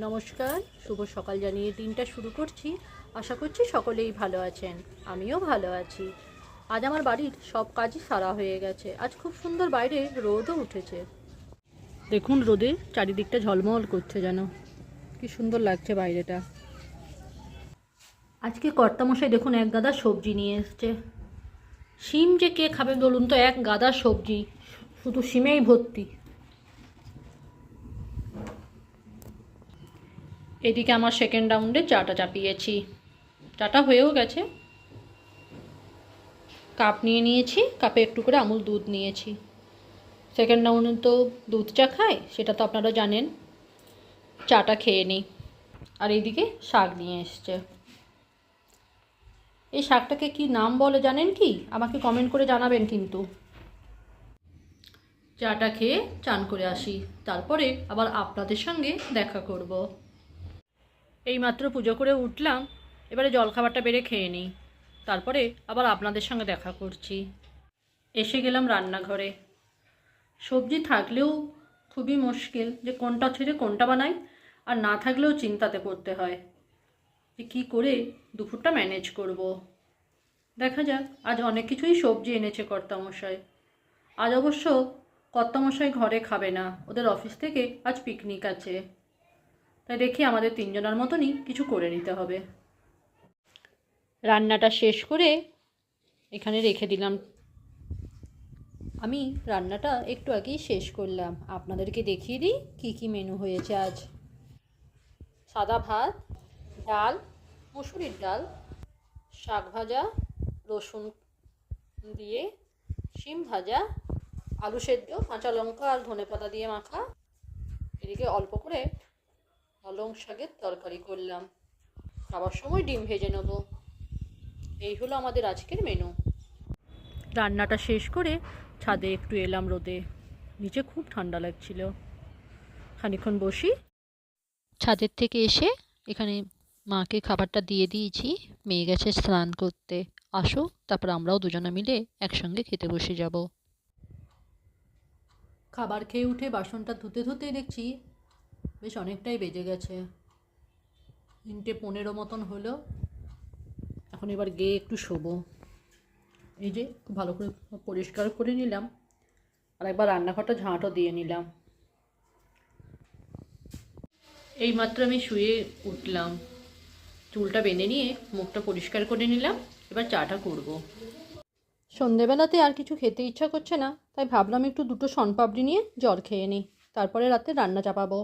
নমস্কার, শুভ সকাল জানিয়ে দিনটা শুরু করছি। আশা করছি সকলেই ভালো আছেন, আমিও ভালো আছি। আজ আমার বাড়ির সব কাজই সারা হয়ে গেছে। আজ খুব সুন্দর বাইরে রোদও উঠেছে। দেখুন, রোদে চারিদিকটা ঝলমল করছে, যেন কি সুন্দর লাগছে বাইরেটা। আজকে কর্তামশাই দেখুন এক গাদা সবজি নিয়ে এসছে। শিম যে কে খাবে বলুন তো, এক গাদা সবজি শুধু শিমেই ভর্তি। এদিকে আমার সেকেন্ড রাউন্ডে চাটা চাপিয়েছি। চাটা হয়েও গেছে। কাপ নিয়ে নিয়েছি, কাপে একটু করে আমুল দুধ নিয়েছি। সেকেন্ড রাউন্ডে তো দুধ চা খায়, সেটা তো আপনারা জানেন। চাটা খেয়ে নিই। আর এইদিকে শাক নিয়ে এসছে। এই শাকটাকে কি নাম বলে জানেন কি? আমাকে কমেন্ট করে জানাবেন কিন্তু। চাটা খেয়ে চান করে আসি, তারপরে আবার আপনাদের সঙ্গে দেখা করব। এইমাত্র পুজো করে উঠলাম, এবারে জলখাবারটা বেড়ে খেয়ে নিই, তারপরে আবার আপনাদের সঙ্গে দেখা করছি। এসে গেলাম রান্নাঘরে। সবজি থাকলেও খুবই মুশকিল যে কোনটা ছেড়ে কোনটা বানাই, আর না থাকলেও চিন্তাতে পড়তে হয় যে কী করে দুপুরটা ম্যানেজ করব। দেখা যাক, আজ অনেক কিছুই সবজি এনেছে কর্তামশাই। আজ অবশ্য কর্তামশাই ঘরে খাবে না, ওদের অফিস থেকে আজ পিকনিক আছে। তাই দেখি আমাদের তিনজনের মতনই কিছু করে নিতে হবে। রান্নাটা শেষ করে এখানে রেখে দিলাম। আমি রান্নাটা একটু আগেই শেষ করলাম। আপনাদেরকে দেখিয়ে দিই কী কী মেনু হয়েছে আজ। সাদা ভাত, ডাল, মুসুরির ডাল, শাক ভাজা, রসুন দিয়ে, শিম ভাজা, আলু সেদ্ধ, কাঁচা লঙ্কা আর ধনেপাতা দিয়ে মাখা। এদিকে অল্প করে পালং শাকের তরকারি করলাম। খাবার সময় ডিম ভেজে নেব। এই হলো আমাদের আজকের মেনু। রান্নাটা শেষ করে ছাদে একটু এলাম রোদে। নিচে খুব ঠান্ডা লাগছিল। খানিকক্ষণ বসি। ছাদের থেকে এসে এখানে মাকে খাবারটা দিয়ে দিয়েছি। মেয়ে গেছে স্নান করতে। আসো, তারপর আমরাও দুজনে মিলে একসঙ্গে খেতে বসে যাব। খাবার খেয়ে উঠে বাসনটা ধুতে ধুতেই দেখছি বেশ অনেকটাই বেজে গেছে। 3:15 মতন হলো। এখন এবার গিয়ে একটু শোবো। এই যে খুব ভালো করে পরিষ্কার করে নিলাম, আর একবার রান্নাঘরটা ঝাঁটও দিয়ে নিলাম। এইমাত্র আমি শুয়ে উঠলাম, চুলটা বেঁধে নিয়ে মুখটা পরিষ্কার করে নিলাম। এবার চাটা করব। সন্ধেবেলাতে আর কিছু খেতে ইচ্ছা করছে না, তাই ভাবলাম একটু দুটো শনপাপড়ি নিয়ে জল খেয়ে নিই, তারপরে রাতে রান্না চাপাবো।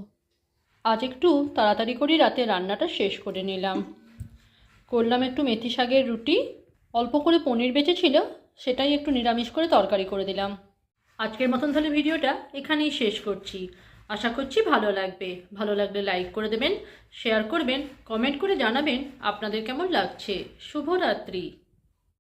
আজ একটু তাড়াতাড়ি করে রাতে রান্নাটা শেষ করে নিলাম। করলাম একটু মেথি শাকের রুটি, অল্প করে পনির বেঁচেছিল, সেটাই একটু নিরামিষ করে তরকারি করে দিলাম। আজকের মতন তাহলে ভিডিওটা এখানেই শেষ করছি। আশা করছি ভালো লাগবে। ভালো লাগলে লাইক করে দেবেন, শেয়ার করবেন, কমেন্ট করে জানাবেন আপনাদের কেমন লাগছে। শুভরাত্রি।